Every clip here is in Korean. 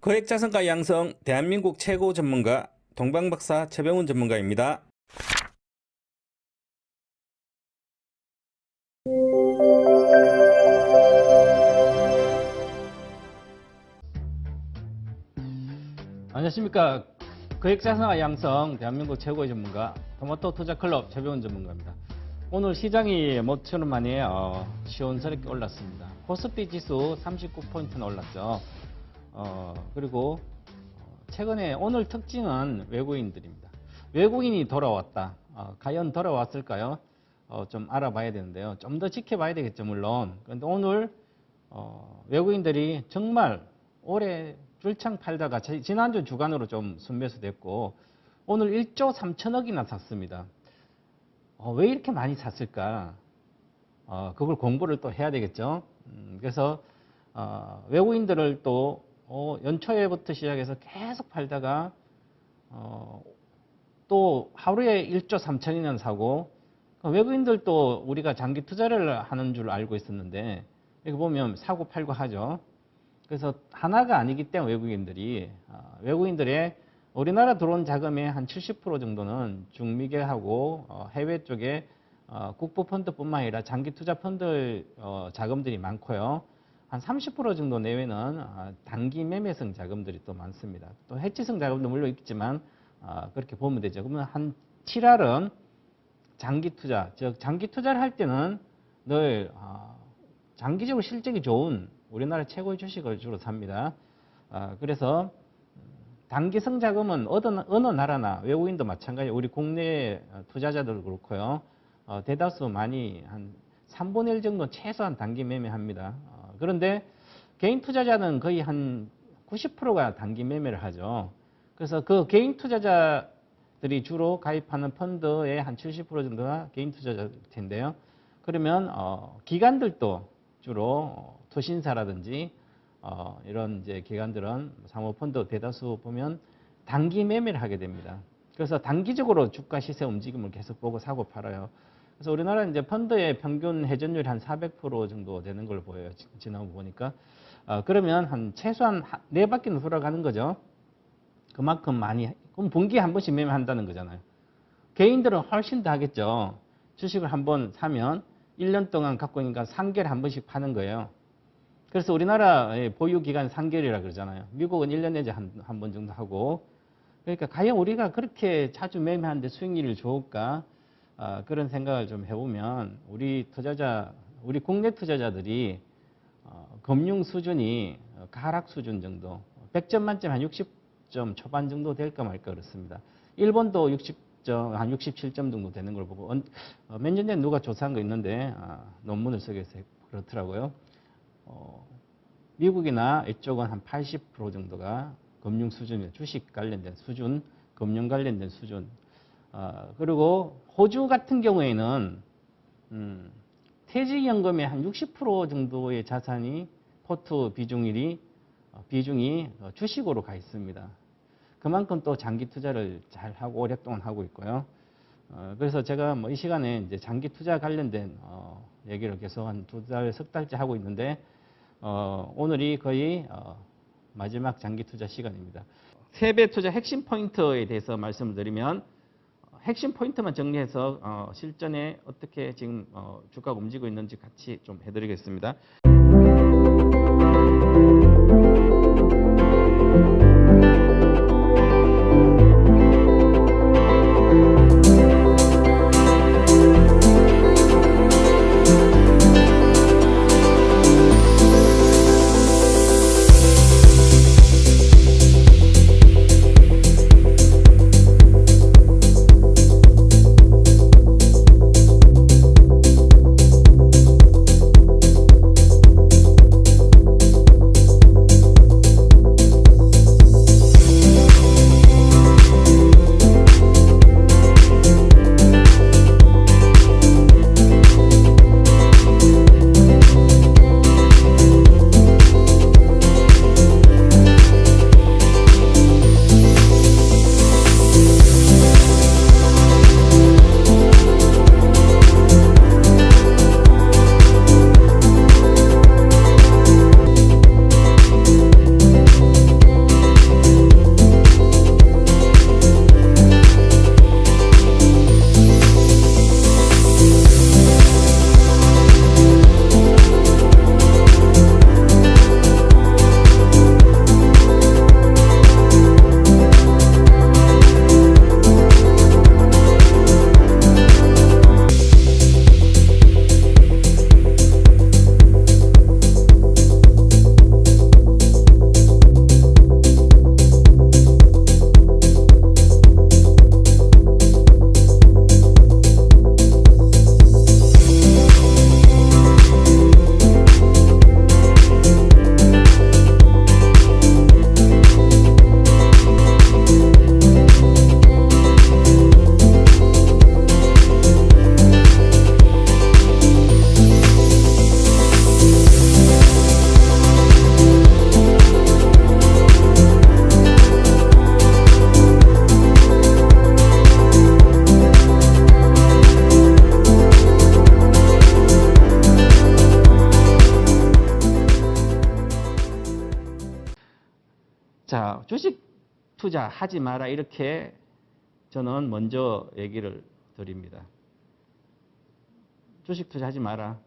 거액자산가 양성 대한민국 최고 전문가 동방박사 최병훈 전문가입니다. 안녕하십니까. 거액자산가 양성 대한민국 최고의 전문가 토마토 투자클럽 최병훈 전문가입니다. 오늘 시장이 모처럼 만에 시원스럽게 올랐습니다. 코스피 지수 39포인트나 올랐죠. 그리고 최근에 오늘 특징은 외국인들입니다. 외국인이 돌아왔다. 과연 돌아왔을까요? 좀 알아봐야 되는데요. 좀 더 지켜봐야 되겠죠, 물론. 그런데 오늘 외국인들이 정말 올해 줄창 팔다가 지난주 주간으로 좀 순매수 됐고 오늘 1조 3천억이나 샀습니다. 왜 이렇게 많이 샀을까? 그걸 공부를 또 해야 되겠죠. 그래서 외국인들을 또 연초에부터 시작해서 계속 팔다가 또 하루에 1조 3천이나 사고 외국인들도 우리가 장기 투자를 하는 줄 알고 있었는데 여기 보면 사고 팔고 하죠. 그래서 하나가 아니기 때문에 외국인들의 우리나라 들어온 자금의 한 70% 정도는 중미계하고 해외 쪽에 국부 펀드뿐만 아니라 장기 투자 펀드 자금들이 많고요. 한 30% 정도 내외는 단기 매매성 자금들이 또 많습니다. 또 해지성 자금도 물론 있지만 그렇게 보면 되죠. 그러면 한 7할은 장기 투자, 즉 장기 투자를 할 때는 늘 장기적으로 실적이 좋은 우리나라 최고의 주식을 주로 삽니다. 그래서 단기성 자금은 어느 나라나 외국인도 마찬가지, 우리 국내 투자자들도 그렇고요. 대다수 많이 한 3분의 1 정도 최소한 단기 매매합니다. 그런데 개인 투자자는 거의 한 90%가 단기 매매를 하죠. 그래서 그 개인 투자자들이 주로 가입하는 펀드의 한 70% 정도가 개인 투자자일 텐데요. 그러면 기관들도 주로 투신사라든지 이런 이제 기관들은 사모펀드 대다수 보면 단기 매매를 하게 됩니다. 그래서 단기적으로 주가 시세 움직임을 계속 보고 사고 팔아요. 그래서 우리나라는 이제 펀드의 평균 회전율이 한 400% 정도 되는 걸 보여요. 지나고 보니까. 그러면 한 최소한 4바퀴는 돌아가는 거죠. 그만큼 많이, 그럼 분기에 한 번씩 매매한다는 거잖아요. 개인들은 훨씬 더 하겠죠. 주식을 한 번 사면 1년 동안 갖고 있으니까 3개월에 한 번씩 파는 거예요. 그래서 우리나라의 보유 기간 3개월이라 그러잖아요. 미국은 1년 내지 한 번 정도 하고. 그러니까 과연 우리가 그렇게 자주 매매하는데 수익률이 좋을까? 그런 생각을 좀 해보면 우리 국내 투자자들이 금융 수준이 가락 수준 정도, 100점 만점 한 60점 초반 정도 될까 말까 그렇습니다. 일본도 60점, 한 67점 정도 되는 걸 보고 몇 년 전에 누가 조사한 거 있는데 논문을 쓰게서 그렇더라고요. 미국이나 이쪽은 한 80% 정도가 금융 수준이에요. 주식 관련된 수준, 금융 관련된 수준. 그리고 호주 같은 경우에는 퇴직연금의 한 60% 정도의 자산이 포트 비중이 주식으로 가 있습니다. 그만큼 또 장기 투자를 잘 하고 오랫동안 하고 있고요. 그래서 제가 뭐 이 시간에 이제 장기 투자 관련된 얘기를 계속 한 2달, 석 달째 하고 있는데 오늘이 거의 마지막 장기 투자 시간입니다. 세배 투자 핵심 포인트에 대해서 말씀을 드리면 핵심 포인트만 정리해서 실전에 어떻게 지금 주가가 움직이고 있는지 같이 좀 해드리겠습니다. 주식 투자하지 마라 이렇게 저는 먼저 얘기를 드립니다. 주식 투자하지 마라.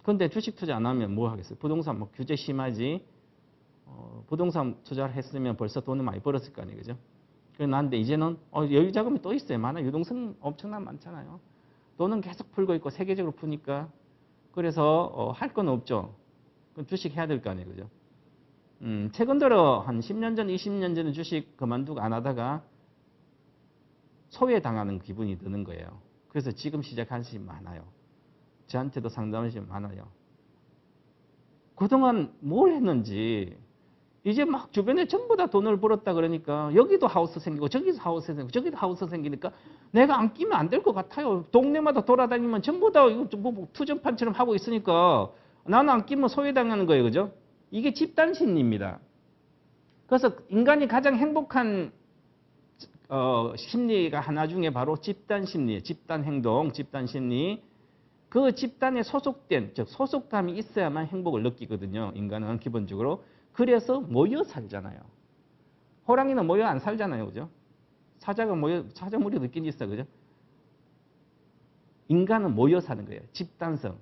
근데 주식 투자 안 하면 뭐 하겠어요? 부동산 뭐 규제 심하지. 부동산 투자를 했으면 벌써 돈을 많이 벌었을 거 아니에요, 그죠? 그런데 이제는 여유 자금이 또 있어요. 많아. 유동성 엄청나게 많잖아요. 돈은 계속 풀고 있고 세계적으로 푸니까. 그래서 할 건 없죠. 그럼 주식 해야 될 거 아니에요, 그죠? 최근 들어 한 10년 전, 20년 전에 주식 그만두고 안 하다가 소외당하는 기분이 드는 거예요. 그래서 지금 시작하시는 분 많아요. 저한테도 상담하시는 분 많아요. 그동안 뭘 했는지 이제 막 주변에 전부 다 돈을 벌었다 그러니까 여기도 하우스 생기고 저기도 하우스 생기고 저기도 하우스 생기니까 내가 안 끼면 안 될 것 같아요. 동네마다 돌아다니면 전부 다 이거 뭐 투전판처럼 하고 있으니까 나는 안 끼면 소외당하는 거예요. 그죠? 이게 집단 심리입니다. 그래서 인간이 가장 행복한 심리가 하나 중에 바로 집단 심리예요. 집단 행동, 집단 심리. 그 집단에 소속된, 즉 소속감이 있어야만 행복을 느끼거든요. 인간은 기본적으로. 그래서 모여 살잖아요. 호랑이는 모여 안 살잖아요. 그죠? 사자가 모여, 사자무리 느낀 지 있어요. 그죠? 인간은 모여 사는 거예요. 집단성.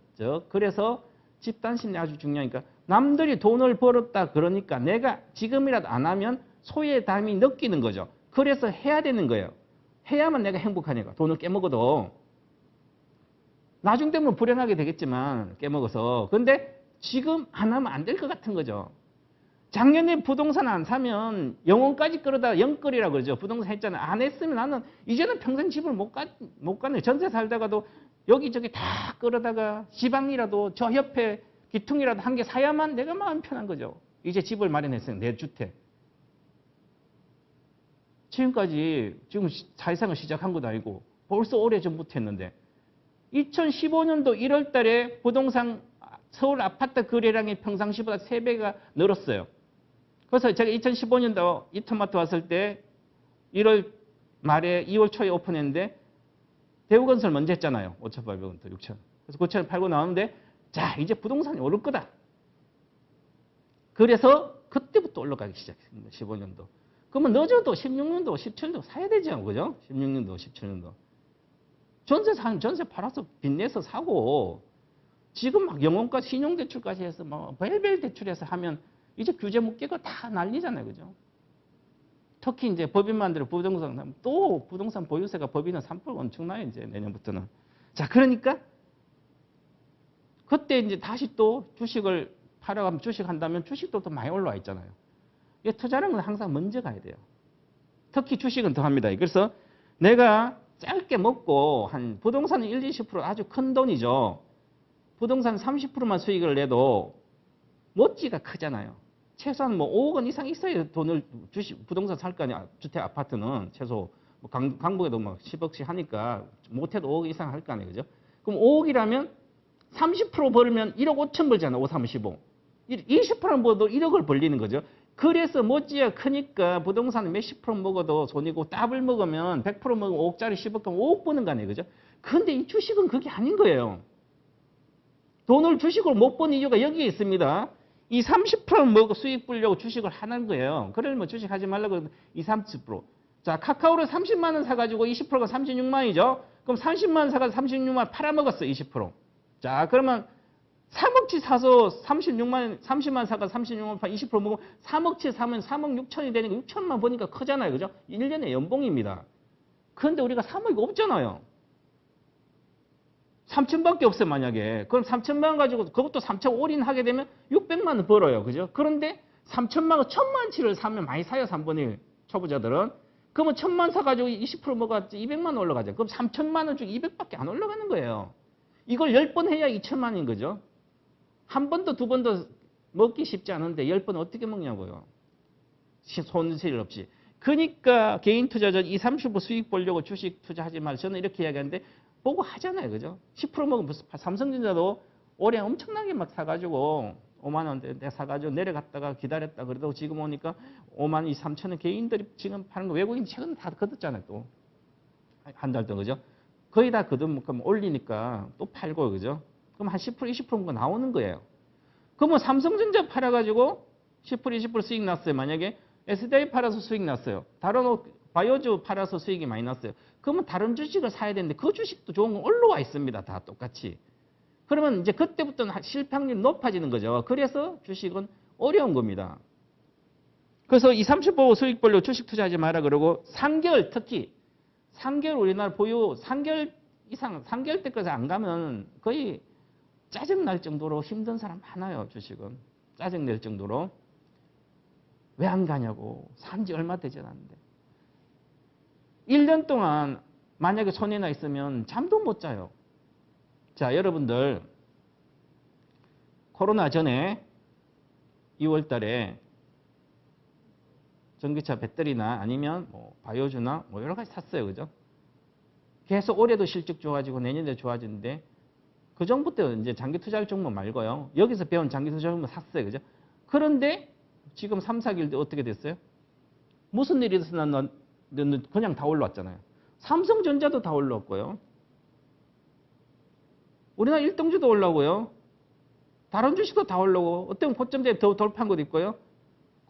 그래서 집단 심리 아주 중요하니까 남들이 돈을 벌었다 그러니까 내가 지금이라도 안 하면 소외감이 느끼는 거죠. 그래서 해야 되는 거예요. 해야만 내가 행복하니까. 돈을 깨먹어도. 나중 되면 불행하게 되겠지만 깨먹어서. 근데 지금 안 하면 안 될 것 같은 거죠. 작년에 부동산 안 사면 영혼까지 끌어다 영끌이라고 그러죠. 부동산 했잖아요. 안 했으면 나는 이제는 평생 집을 못 가네. 전세 살다가도 여기저기 다 끌어다가 지방이라도 저 옆에 기퉁이라도 한 개 사야만 내가 마음 편한 거죠. 이제 집을 마련했어요. 내 주택. 지금까지 지금 사회생활 시작한 것도 아니고 벌써 오래전부터 했는데 2015년도 1월 달에 부동산 서울 아파트 거래량이 평상시보다 3배가 늘었어요. 그래서 제가 2015년도 이터마트 왔을 때 1월 말에 2월 초에 오픈했는데 대우건설 먼저 했잖아요. 5,800원 더 6,000원. 그래서 9,000원 팔고 나오는데 자 이제 부동산이 오를 거다. 그래서 그때부터 올라가기 시작했습니다. 15년도. 그러면 늦어도 16년도, 17년도 사야 되죠. 그죠? 16년도, 17년도. 전세 팔아서 빚내서 사고 지금 막 영혼까지 신용대출까지 해서 뭐 별별 대출해서 하면 이제 규제 묶이고 다 난리잖아요. 그죠? 특히 이제 법인만들어 부동산 또 부동산 보유세가 법인은 3% 엄청나요. 이제 내년부터는. 자, 그러니까 그때 이제 다시 또 주식을 팔아가면 주식한다면 주식도 또 많이 올라와 있잖아요. 이게 투자라는 건 항상 먼저 가야 돼요. 특히 주식은 더 합니다. 그래서 내가 짧게 먹고 한 부동산은 1, 20% 아주 큰 돈이죠. 부동산 30%만 수익을 내도 멋지가 크잖아요. 최소한 뭐 5억 원 이상 있어야 돈을 부동산 살 거 아니야. 주택 아파트는 최소 뭐 강북에도 막 10억씩 하니까 못해도 5억 이상 할 거 아니에요. 그죠? 그럼 5억이라면 30% 벌면 1억 5천 벌잖아. 5, 35. 20% 벌어도 1억을 벌리는 거죠. 그래서 멋지야 크니까 부동산 몇십 프로 먹어도 손이고 더블 먹으면 100% 먹으면 5억짜리 10억 하면 5억 버는 거 아니에요. 그죠? 근데 이 주식은 그게 아닌 거예요. 돈을 주식으로 못 버는 이유가 여기에 있습니다. 이 30% 먹고 수익 벌려고 주식을 하는 거예요. 그러면 주식 하지 말라고 20, 30%. 자, 카카오를 30만 원 사가지고 20%가 36만 원이죠. 그럼 30만 원 사가지고 36만 원 팔아먹었어. 20%. 자, 그러면 3억치 사서 36만 원, 30만 원 사가 36만 원, 20% 먹으면 3억치 사면 3억 6천이 되니까 6천만 버니까 크잖아요. 그죠? 1년에 연봉입니다. 그런데 우리가 3억이 없잖아요. 3천밖에 없어요, 만약에. 그럼 3천만 원 가지고 그것도 3천 올인하게 되면 600만 원 벌어요. 그죠? 그런데 3천만 원, 1천만 원치를 사면 많이 사요, 3분의 1 초보자들은. 그러면 1천만 원 사가지고 20% 먹었지 200만 원 올라가죠. 그럼 3천만 원 중에 200밖에 안 올라가는 거예요. 이걸 10번 해야 2천만 원인 거죠. 한 번도 두 번도 먹기 쉽지 않은데 10번 어떻게 먹냐고요. 손실 없이. 그러니까 개인 투자자 20, 30% 수익 보려고 주식 투자하지 말고 저는 이렇게 이야기하는데 보고 하잖아요. 그죠? 10% 먹으면 삼성전자도 올해 엄청나게 막 사가지고 5만 원대 내가 사가지고 내려갔다가 기다렸다 그래도 지금 오니까 5만 2, 3천 원 개인들이 지금 파는 거 외국인 최근 다 걷었잖아요. 또 한 달 동안. 그죠? 거의 다 걷으면 올리니까 또 팔고 그죠? 그럼 한 10%, 20%가 나오는 거예요. 그러면 삼성전자 팔아가지고 10% 20% 수익 났어요. 만약에 SDI 팔아서 수익 났어요. 다른 바이오주 팔아서 수익이 많이 났어요. 그러면 다른 주식을 사야 되는데 그 주식도 좋은 건 올라와 있습니다. 다 똑같이. 그러면 이제 그때부터는 실패 확률이 높아지는 거죠. 그래서 주식은 어려운 겁니다. 그래서 20, 30% 수익 벌려고 주식 투자하지 마라 그러고 3개월 특히 3개월 우리나라 보유 3개월 이상 3개월 때까지 안 가면 거의 짜증날 정도로 힘든 사람 많아요. 주식은. 짜증낼 정도로. 왜 안 가냐고. 산지 얼마 되지 않았는데. 1년 동안 만약에 손해나 있으면 잠도 못 자요. 자, 여러분들 코로나 전에 2월 달에 전기차 배터리나 아니면 뭐 바이오주나 뭐 여러 가지 샀어요. 그죠? 계속 올해도 실적 좋아지고 내년에도 좋아지는데 그 전부터 이제 장기 투자할 종목 말고요. 여기서 배운 장기 투자 종목 샀어요. 그죠? 그런데 지금 3, 4개월 어떻게 됐어요? 무슨 일이 있었나 그냥 다 올라왔잖아요. 삼성전자도 다 올라왔고요. 우리나라 일등주도 올라오고요. 다른 주식도 다 올라오고 어떤 고점대에 더 돌파한 것도 있고요.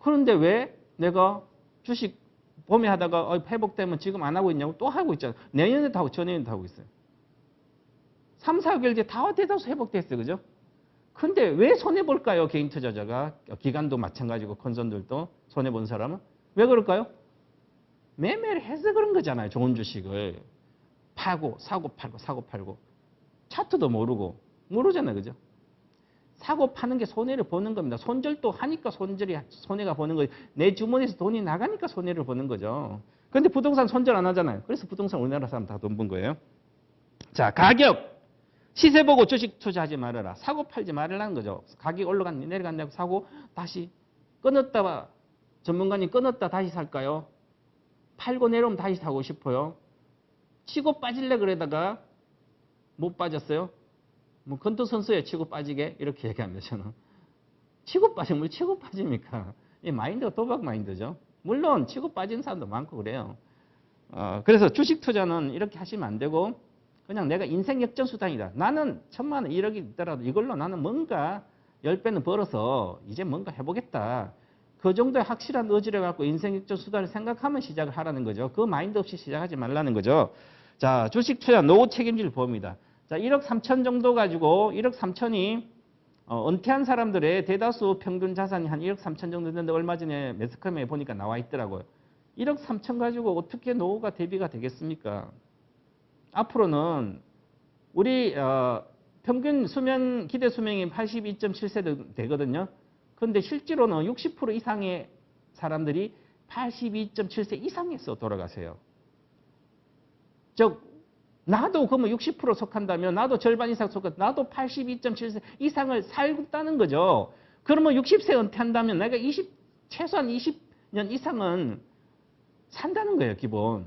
그런데 왜 내가 주식 범위하다가 회복되면 지금 안 하고 있냐고 또 하고 있잖아요. 내년에도 하고 전년에도 하고 있어요. 3, 4개월 뒤에 다 대다수 회복됐어요. 그죠? 근데 왜 손해볼까요? 개인 투자자가. 기관도 마찬가지고 컨선들도 손해본 사람은. 왜 그럴까요? 매매를 해서 그런 거잖아요. 좋은 주식을. 파고 사고 팔고 사고 팔고. 차트도 모르잖아요. 그죠? 사고 파는 게 손해를 보는 겁니다. 손절도 하니까 손해가 보는 거예요. 내 주머니에서 돈이 나가니까 손해를 보는 거죠. 그런데 부동산 손절 안 하잖아요. 그래서 부동산 우리나라 사람 다 돈 번 거예요. 자, 가격. 시세 보고 주식 투자하지 말아라. 사고 팔지 말라는 거죠. 가격이 올라갔니 내려갔냐고 사고 다시 끊었다 전문가님 끊었다 다시 살까요? 팔고 내려오면 다시 사고 싶어요. 치고 빠질래 그러다가 못 빠졌어요. 뭐 건투 선수에 치고 빠지게 이렇게 얘기합니다. 저는. 치고 빠지면 뭘 치고 빠집니까? 이 마인드가 도박 마인드죠. 물론 치고 빠진 사람도 많고 그래요. 그래서 주식 투자는 이렇게 하시면 안 되고 그냥 내가 인생 역전 수단이다. 나는 1,000만 원, 1억이 있더라도 이걸로 나는 뭔가 10배는 벌어서 이제 뭔가 해보겠다. 그 정도의 확실한 의지를 갖고 인생 역전 수단을 생각하면 시작을 하라는 거죠. 그 마인드 없이 시작하지 말라는 거죠. 자, 주식 투자 노후 책임질 보험이다. 자, 1억 3천 정도 가지고 1억 3천이 은퇴한 사람들의 대다수 평균 자산이 한 1억 3천 정도 되는데 얼마 전에 매스컴에 보니까 나와 있더라고요. 1억 3천 가지고 어떻게 노후가 대비가 되겠습니까? 앞으로는 우리 평균 수명 기대 수명이 82.7세 되거든요. 그런데 실제로는 60% 이상의 사람들이 82.7세 이상에서 돌아가세요. 즉 나도 그러면 60% 속한다면 나도 절반 이상 나도 82.7세 이상을 살겠다는 거죠. 그러면 60세 은퇴한다면 내가 최소한 20년 이상은 산다는 거예요, 기본.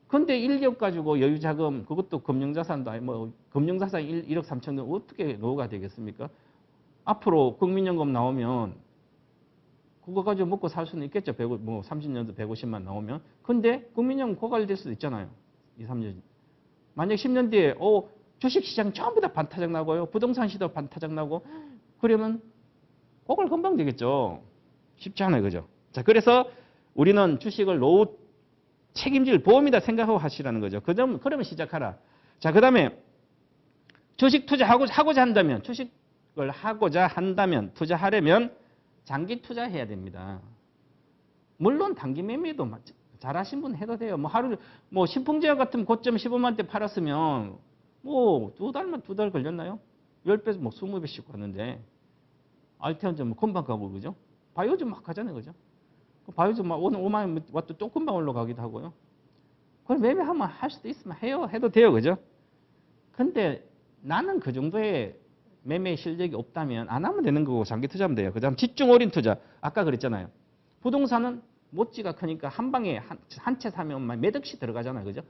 근데 1억 가지고 여유자금, 그것도 금융자산도 아니, 금융자산 1억 3천은 어떻게 노후가 되겠습니까? 앞으로 국민연금 나오면, 그거 가지고 먹고 살 수는 있겠죠. 30년도 150만 나오면. 근데 국민연금 고갈될 수도 있잖아요. 2, 3년. 만약 10년 뒤에, 주식시장 전부 다 반타작 나고요. 부동산 시도 반타작 나고, 그러면 고갈 금방 되겠죠. 쉽지 않아요. 그죠? 자, 그래서 우리는 주식을 노후 책임질 보험이다 생각하고 하시라는 거죠. 그러면 시작하라. 자, 그 다음에 주식 투자하고자 한다면, 주식을 하고자 한다면, 투자하려면 장기 투자해야 됩니다. 물론 단기 매매도 잘하신 분 해도 돼요. 신풍제약 같은 고점 15만 대 팔았으면, 두 달 걸렸나요? 10배, 20배씩 가는데, 알테온전 금방 가고, 그죠? 바이오전 막 가잖아요, 그죠? 바이오주 오늘 5만 원 왔도 또 금방 올라가기도 하고요. 그걸 매매하면 할 수도 있으면 해도 돼요. 그죠? 근데 나는 그 정도의 매매 실력이 없다면 안 하면 되는 거고 장기 투자하면 돼요. 그 다음 집중 올인 투자. 아까 그랬잖아요. 부동산은 모찌가 크니까 한 방에 한 채 사면 몇 억씩 들어가잖아요. 그죠?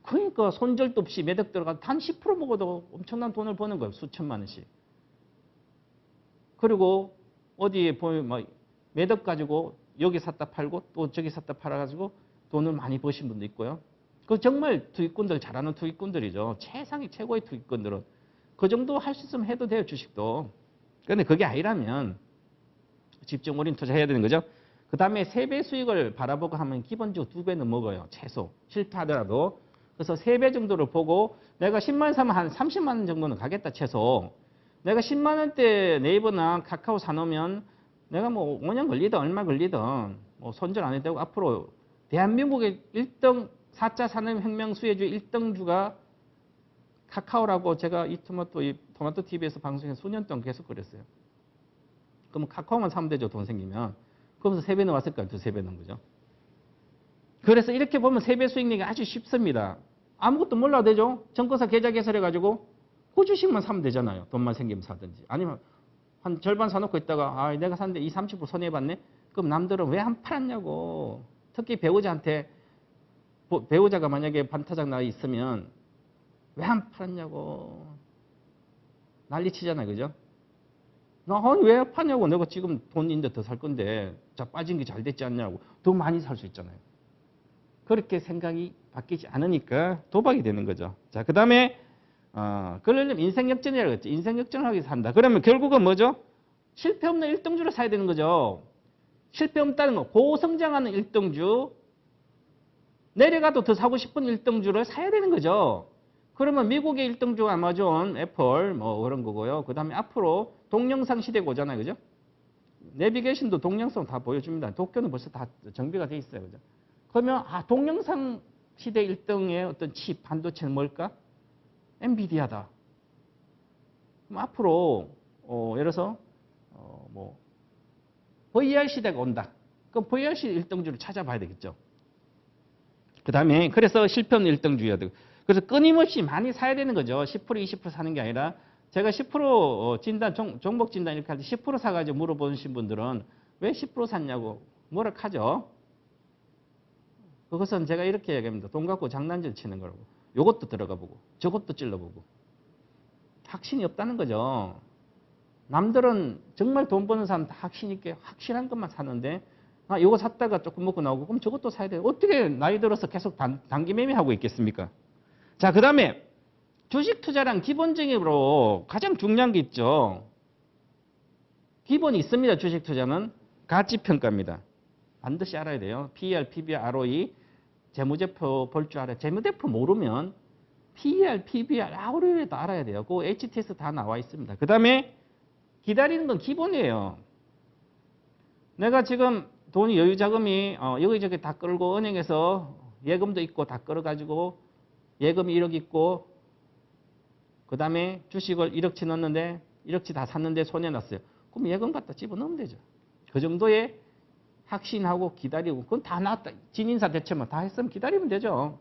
그러니까 손절도 없이 몇 억 들어가 단 10% 먹어도 엄청난 돈을 버는 거예요. 수천만 원씩. 그리고 어디에 보면 몇 억 가지고 여기 샀다 팔고 또 저기 샀다 팔아가지고 돈을 많이 버신 분도 있고요. 그 정말 투기꾼들 잘하는 투기꾼들이죠. 최고의 투기꾼들은. 그 정도 할 수 있으면 해도 돼요. 주식도. 그런데 그게 아니라면 집중 올인 투자해야 되는 거죠. 그 다음에 3배 수익을 바라보고 하면 기본적으로 2배는 먹어요. 최소. 실패하더라도. 그래서 3배 정도를 보고 내가 10만 원 사면 한 30만 원 정도는 가겠다 최소. 내가 10만 원대 네이버나 카카오 사놓으면 내가 뭐 5년 걸리든 얼마 걸리든 뭐 손절 안 해도 되고 앞으로 대한민국의 1등 4차 산업혁명 수혜주 1등주가 카카오라고 제가 이 토마토 TV에서 방송해서 수년 동안 계속 그랬어요. 그러면 카카오만 사면 되죠. 돈 생기면. 그러면서 3배 나왔을까요? 2~3배 넣은 거죠. 그래서 이렇게 보면 3배 수익 내기 아주 쉽습니다. 아무것도 몰라도 되죠. 증권사 계좌 개설해가지고 그 주식만 사면 되잖아요. 돈만 생기면 사든지. 아니면 한 절반 사놓고 있다가 내가 샀는데 20~30% 손해봤네? 그럼 남들은 왜 안 팔았냐고. 특히 배우자한테 배우자가 만약에 반타작 나 있으면 왜 안 팔았냐고 난리치잖아요. 그죠? 아니 왜 파냐고. 내가 지금 돈 있는데 더 살 건데 자 빠진 게 잘 됐지 않냐고. 더 많이 살 수 있잖아요. 그렇게 생각이 바뀌지 않으니까 도박이 되는 거죠. 자, 그 다음에 그러려면 인생 역전이라고 했죠. 인생 역전을 하기 위해서 산다. 그러면 결국은 뭐죠? 실패 없는 1등주를 사야 되는 거죠. 실패 없다는 거. 고성장하는 1등주. 내려가도 더 사고 싶은 1등주를 사야 되는 거죠. 그러면 미국의 1등주 아마존, 애플 뭐 그런 거고요. 그 다음에 앞으로 동영상 시대가 오잖아요. 그죠? 내비게이션도 동영상 다 보여줍니다. 도쿄는 벌써 다 정비가 돼 있어요. 그죠? 그러면 동영상 시대 1등의 어떤 칩, 반도체는 뭘까? 엔비디아다. 그럼 앞으로 예를 들어서 뭐 VR 시대가 온다. 그럼 VR 시대 1등주를 찾아봐야 되겠죠. 그 다음에 그래서 실패 없는 1등주여야 되고. 그래서 끊임없이 많이 사야 되는 거죠. 10% 20% 사는 게 아니라 제가 10% 진단, 종목 진단 이렇게 할 때 10% 사가지고 물어보신 분들은 왜 10% 샀냐고 뭐라 하죠. 그것은 제가 이렇게 얘기합니다. 돈 갖고 장난질 치는 거라고. 요것도 들어가 보고 저것도 찔러보고. 확신이 없다는 거죠. 남들은 정말 돈 버는 사람 다 확신 있게 확실한 것만 사는데 이거 샀다가 조금 먹고 나오고 그럼 저것도 사야 돼요. 어떻게 나이 들어서 계속 단기 매매하고 있겠습니까? 자, 그 다음에 주식 투자랑 기본적으로 가장 중요한 게 있죠. 기본이 있습니다. 주식 투자는 가치평가입니다. 반드시 알아야 돼요. PER, PBR, ROE, 재무제표 볼 줄 알아요. 재무제표 모르면 PER, PBR, ROE도 알아야 돼요. 그 HTS 다 나와 있습니다. 그 다음에 기다리는 건 기본이에요. 내가 지금 돈이 여유 자금이 여기저기 다 끌고 은행에서 예금도 있고 다 끌어가지고 예금이 1억 있고 그 다음에 주식을 1억치 넣었는데 1억치 다 샀는데 손해 났어요. 그럼 예금 갖다 집어넣으면 되죠. 그 정도의 확신하고 기다리고 그건 다 나왔다. 진인사 대체만 다 했으면 기다리면 되죠.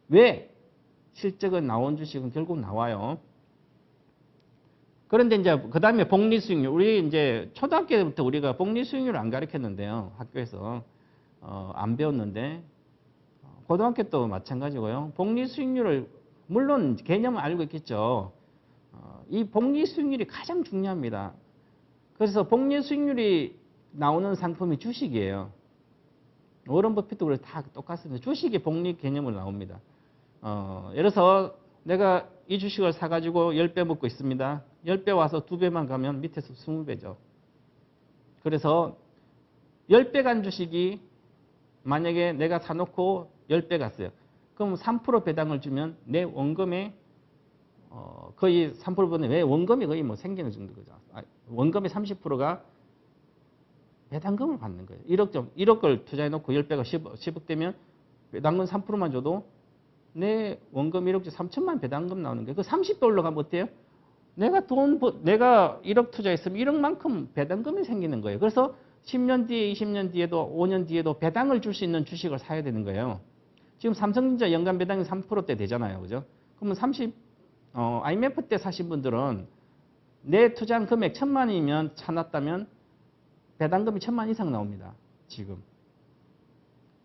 왜? 실적은 나온 주식은 결국 나와요. 그런데 이제 그 다음에 복리 수익률. 우리 이제 초등학교 때부터 우리가 복리 수익률을 안 가르쳤는데요. 학교에서 안 배웠는데 고등학교 도 마찬가지고요. 복리 수익률을 물론 개념은 알고 있겠죠. 이 복리 수익률이 가장 중요합니다. 그래서 복리 수익률이 나오는 상품이 주식이에요. 워런 버핏도 그래 다 똑같습니다. 주식이 복리 개념으로 나옵니다. 예를 들어서 내가 이 주식을 사가지고 10배 먹고 있습니다. 10배 와서 2배만 가면 밑에서 20배죠. 그래서 10배 간 주식이 만약에 내가 사놓고 10배 갔어요. 그럼 3% 배당을 주면 내 원금의 거의 3%보다 왜 원금이 거의 뭐 생기는 정도죠. 원금의 30%가 배당금을 받는 거예요. 1억을 투자해놓고 10배가 10억 되면 배당금 3%만 줘도 내 원금 1억째 3천만 배당금 나오는 거예요. 그 30배 올라가면 어때요? 내가 1억 투자했으면 1억만큼 배당금이 생기는 거예요. 그래서 10년 뒤에, 20년 뒤에도, 5년 뒤에도 배당을 줄 수 있는 주식을 사야 되는 거예요. 지금 삼성전자 연간 배당이 3%대 되잖아요. 그죠? 그러면 IMF 때 사신 분들은 내 투자한 금액 1,000만이면 사놨다면 배당금이 1,000만 이상 나옵니다. 지금.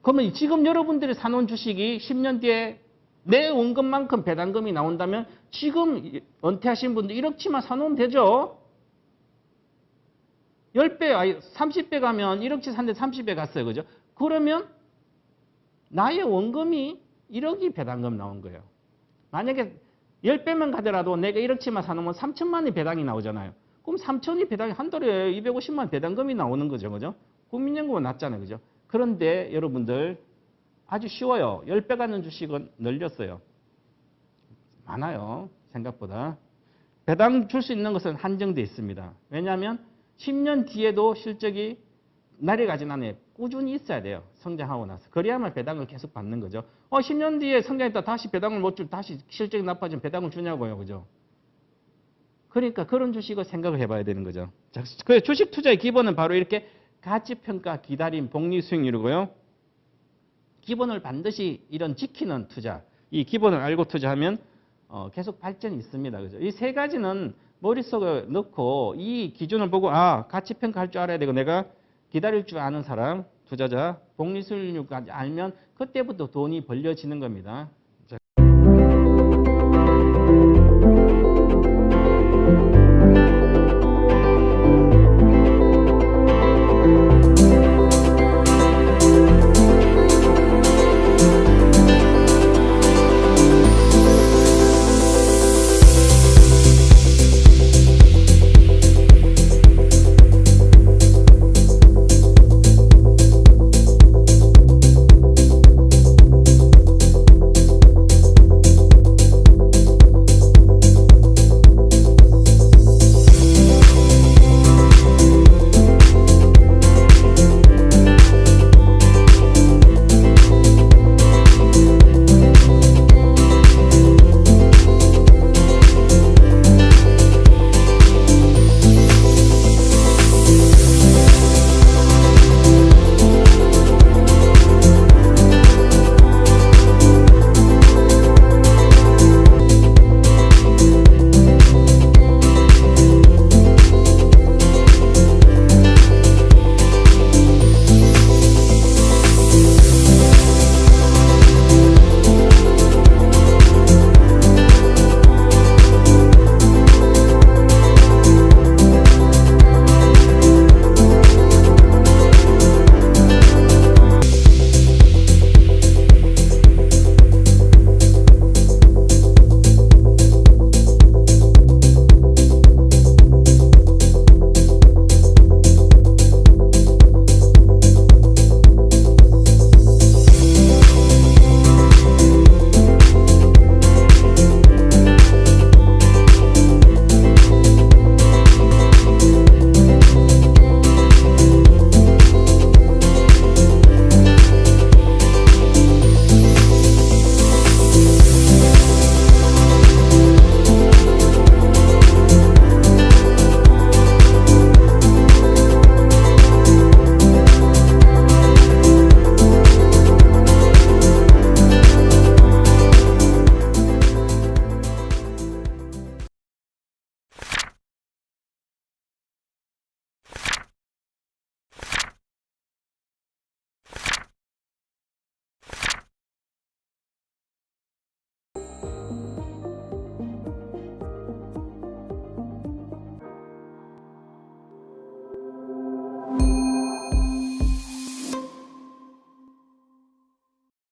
그러면 지금 여러분들이 사놓은 주식이 10년 뒤에 내 원금만큼 배당금이 나온다면 지금 은퇴하신 분들 1억치만 사놓으면 되죠. 10배, 30배 가면 1억치 샀는데 30배 갔어요. 그죠? 그러면 나의 원금이 1억이 배당금 나온 거예요. 만약에 10배만 가더라도 내가 1억치만 사놓으면 3천만이 배당이 나오잖아요. 그럼 그럼 3천이 배당, 한 달에 250만 배당금이 나오는 거죠. 그죠? 국민연금은 낮잖아요. 그죠? 그런데 여러분들 아주 쉬워요. 10배 갖는 주식은 늘렸어요. 많아요. 생각보다. 배당 줄 수 있는 것은 한정돼 있습니다. 왜냐하면 10년 뒤에도 실적이 내려가진 않아요. 꾸준히 있어야 돼요. 성장하고 나서. 그래야만 배당을 계속 받는 거죠. 10년 뒤에 성장했다 다시 배당을 못 줄, 다시 실적이 나빠지면 배당을 주냐고요. 그죠? 그러니까 그런 주식을 생각을 해봐야 되는 거죠. 자, 그 주식 투자의 기본은 바로 이렇게 가치평가, 기다림, 복리 수익률이고요. 기본을 반드시 이런 지키는 투자, 이 기본을 알고 투자하면 계속 발전이 있습니다. 그죠? 이 세 가지는 머릿속에 넣고 이 기준을 보고 가치평가할 줄 알아야 되고 내가 기다릴 줄 아는 사람, 투자자, 복리수익률까지 알면 그때부터 돈이 벌려지는 겁니다.